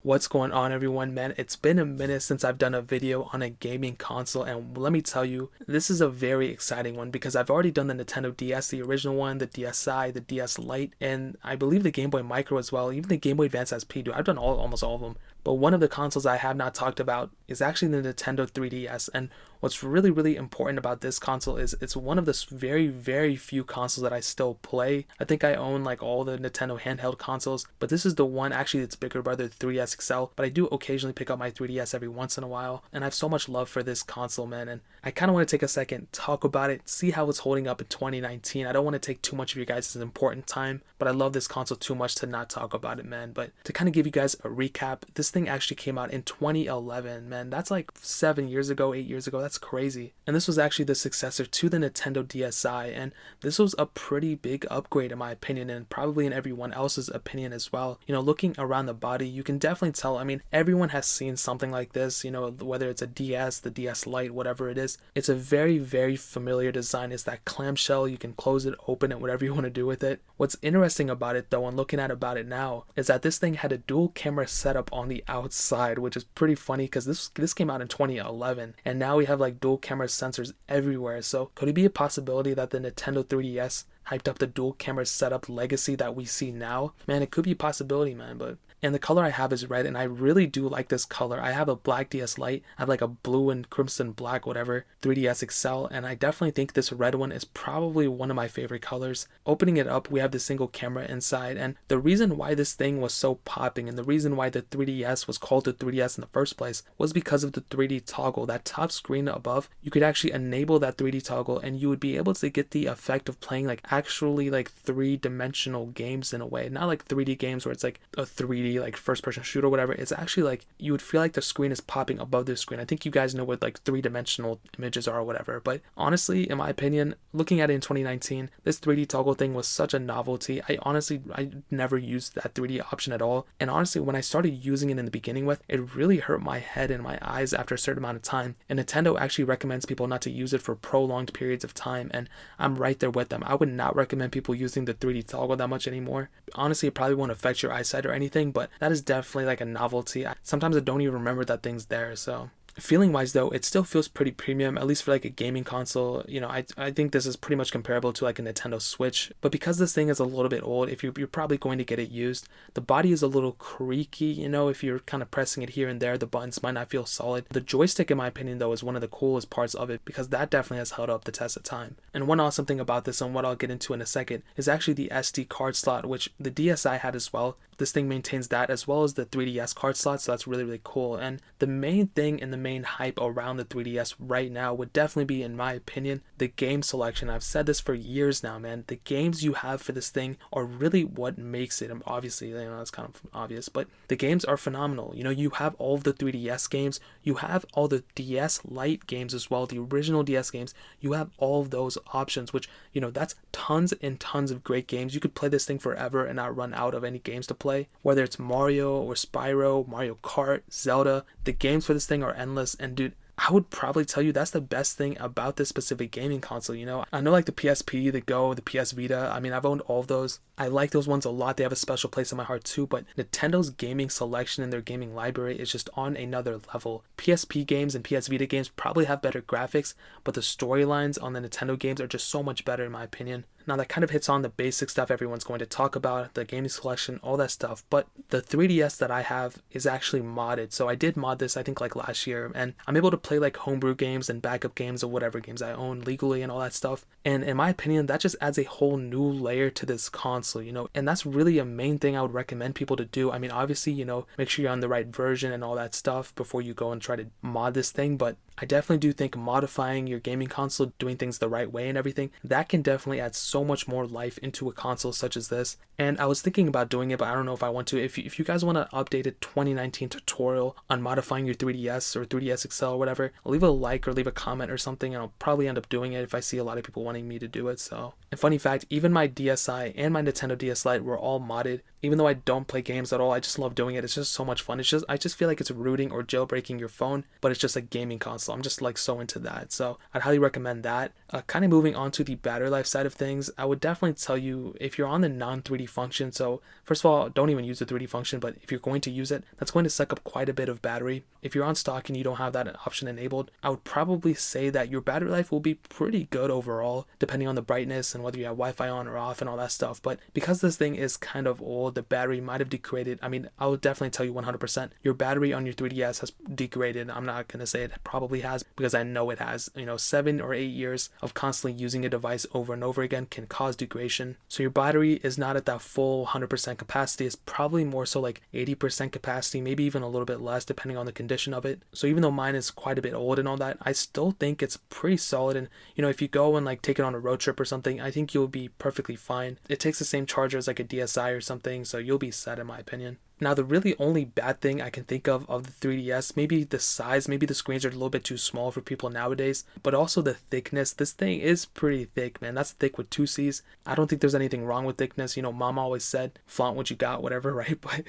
What's going on, everyone? Man, it's been a minute since I've done a video on a gaming console, and let me tell you, this is a very exciting one because I've already done the Nintendo DS, the original one, the DSi, the DS Lite, and I believe the Game Boy Micro as well, even the Game Boy Advance SP, dude. I've done almost all of them. But one of the consoles I have not talked about is actually the Nintendo 3DS, and what's really important about this console is it's one of the very few consoles that I still play. I think I own like all the Nintendo handheld consoles, but this is the one, actually its bigger brother, 3DS XL, but I do occasionally pick up my 3DS every once in a while, and I have so much love for this console, man, and I kind of want to take a second, talk about it, see how it's holding up in 2019. I don't want to take too much of you guys' important time, but I love this console too much to not talk about it, man. But to kind of give you guys a recap, this thing actually came out in 2011, man. That's like 7 years ago, 8 years ago. That's crazy. And this was actually the successor to the Nintendo DSi, and this was a pretty big upgrade in my opinion, and probably in everyone else's opinion as well. You know, looking around the body, you can definitely tell, I mean, everyone has seen something like this, you know, whether it's a DS, the DS Lite, whatever it is. It's a very familiar design. It's that clamshell. You can close it, open it, whatever you want to do with it. What's interesting about it though, and looking at about it now, is that this thing had a dual camera setup on the outside, which is pretty funny because this came out in 2011, and now we have like dual camera sensors everywhere. So could it be a possibility that the Nintendo 3DS hyped up the dual camera setup legacy that we see now? Man, it could be a possibility, man. But and the color I have is red, and I really do like this color. I have a black DS Lite, I have like a blue and crimson black whatever 3DS XL, and I definitely think this red one is probably one of my favorite colors. Opening it up, we have the single camera inside, and the reason why this thing was so popping and the reason why the 3DS was called the 3DS in the first place was because of the 3D toggle. That top screen above, you could actually enable that 3D toggle and you would be able to get the effect of playing like actually like three-dimensional games in a way. Not like 3D games where it's like a 3D like first person shooter or whatever. It's actually like you would feel like the screen is popping above the screen. I think you guys know what like three-dimensional images are or whatever, but honestly, in my opinion, looking at it in 2019, this 3D toggle thing was such a novelty. I never used that 3D option at all, and honestly, when I started using it in the beginning with, it really hurt my head and my eyes after a certain amount of time, and Nintendo actually recommends people not to use it for prolonged periods of time, and I'm right there with them. I would not recommend people using the 3D toggle that much anymore. Honestly, it probably won't affect your eyesight or anything, but that is definitely like a novelty. Sometimes I don't even remember that thing's there. So feeling wise though, it still feels pretty premium, at least for like a gaming console. You know, I think this is pretty much comparable to like a Nintendo Switch, but because this thing is a little bit old, if you're probably going to get it used, the body is a little creaky, you know, if you're kind of pressing it here and there, the buttons might not feel solid. The joystick, in my opinion though, is one of the coolest parts of it because that definitely has held up the test of time. And one awesome thing about this, and what I'll get into in a second, is actually the SD card slot, which the DSi had as well. This thing maintains that as well as the 3DS card slot, so that's really cool. And the main thing and the main hype around the 3DS right now would definitely be, in my opinion, the game selection. I've said this for years now, man. The games you have for this thing are really what makes it. Obviously, you know, that's kind of obvious, but the games are phenomenal. You know, you have all of the 3DS games, you have all the DS Lite games as well, the original DS games. You have all of those options, which, you know, that's tons and tons of great games. You could play this thing forever and not run out of any games to play. Whether it's Mario or Spyro, Mario Kart, Zelda, the games for this thing are endless. And dude, I would probably tell you that's the best thing about this specific gaming console. You know, I know like the PSP, the Go, the PS Vita, I mean, I've owned all of those. I like those ones a lot. They have a special place in my heart too, but Nintendo's gaming selection and their gaming library is just on another level. PSP games and PS Vita games probably have better graphics, but the storylines on the Nintendo games are just so much better in my opinion. Now that kind of hits on the basic stuff everyone's going to talk about, the gaming selection, all that stuff, but the 3DS that I have is actually modded. So I did mod this, I think like last year, and I'm able to play like homebrew games and backup games or whatever games I own legally and all that stuff. And in my opinion, that just adds a whole new layer to this console, you know, and that's really a main thing I would recommend people to do. I mean, obviously, you know, make sure you're on the right version and all that stuff before you go and try to mod this thing, but I definitely do think modifying your gaming console, doing things the right way and everything, that can definitely add so much more life into a console such as this. And I was thinking about doing it, but I don't know if I want to. If you guys want an updated 2019 tutorial on modifying your 3DS or 3DS XL or whatever, leave a like or leave a comment or something, and I'll probably end up doing it if I see a lot of people wanting me to do it. So, and funny fact, even my DSi and my Nintendo DS Lite were all modded. Even though I don't play games at all, I just love doing it. It's just so much fun. I just feel like it's rooting or jailbreaking your phone, but it's just a gaming console. I'm just like so into that. So I'd highly recommend that. Kind of moving on to the battery life side of things, I would definitely tell you if you're on the non 3D function. So first of all, don't even use the 3D function, but if you're going to use it, that's going to suck up quite a bit of battery. If you're on stock and you don't have that option enabled, I would probably say that your battery life will be pretty good overall, depending on the brightness and whether you have Wi-Fi on or off and all that stuff. But because this thing is kind of old, the battery might have degraded. I mean, I would definitely tell you 100% your battery on your 3DS has degraded. I'm not going to say it probably has, because I know it has. 7 or 8 years of constantly using a device over and over again can cause degradation. So your battery is not at that full 100% capacity. It's probably more so like 80% capacity, maybe even a little bit less depending on the condition of it. So even though mine is quite a bit old and all that, I still think it's pretty solid. And if you go and like take it on a road trip or something, I think you'll be perfectly fine. It takes the same charger as like a DSi or something, so you'll be set in my opinion. Now, the really only bad thing I can think of the 3DS, maybe the size, maybe the screens are a little bit too small for people nowadays, but also the thickness. This thing is pretty thick, man. That's thick with 2 C's. I don't think there's anything wrong with thickness. Mom always said, flaunt what you got, whatever, right? But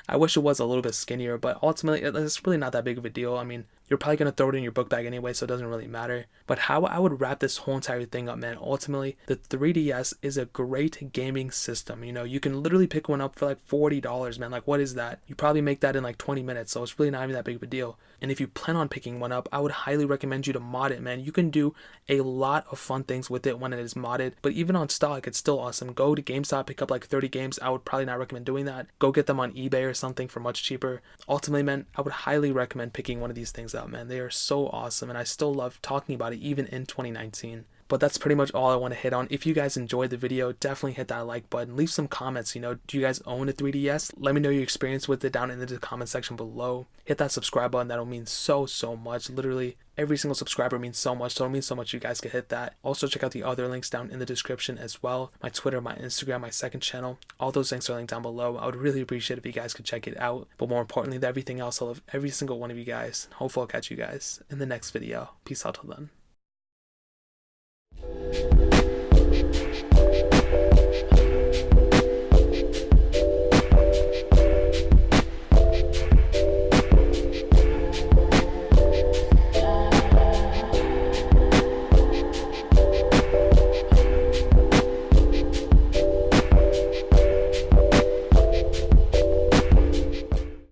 I wish it was a little bit skinnier, but ultimately, it's really not that big of a deal. I mean, you're probably going to throw it in your book bag anyway, so it doesn't really matter. But how I would wrap this whole entire thing up, man, ultimately, the 3DS is a great gaming system. You can literally pick one up for like $40, man. Like, what is that? You probably make that in like 20 minutes, so it's really not even that big of a deal. And if you plan on picking one up, I would highly recommend you to mod it, man. You can do a lot of fun things with it when it is modded, but even on stock, it's still awesome. Go to GameStop, pick up like 30 games. I would probably not recommend doing that. Go get them on eBay or something for much cheaper. Ultimately, man, I would highly recommend picking one of these things up, man. They are so awesome, and I still love talking about it even in 2019. But that's pretty much all I want to hit on. If you guys enjoyed the video, definitely hit that like button. Leave some comments. Do you guys own a 3DS? Let me know your experience with it down in the comment section below. Hit that subscribe button. That'll mean so much. Literally, every single subscriber means so much. So it means so much you guys could hit that. Also, check out the other links down in the description as well. My Twitter, my Instagram, my second channel. All those links are linked down below. I would really appreciate if you guys could check it out. But more importantly than everything else, I love every single one of you guys. Hopefully I'll catch you guys in the next video. Peace out till then.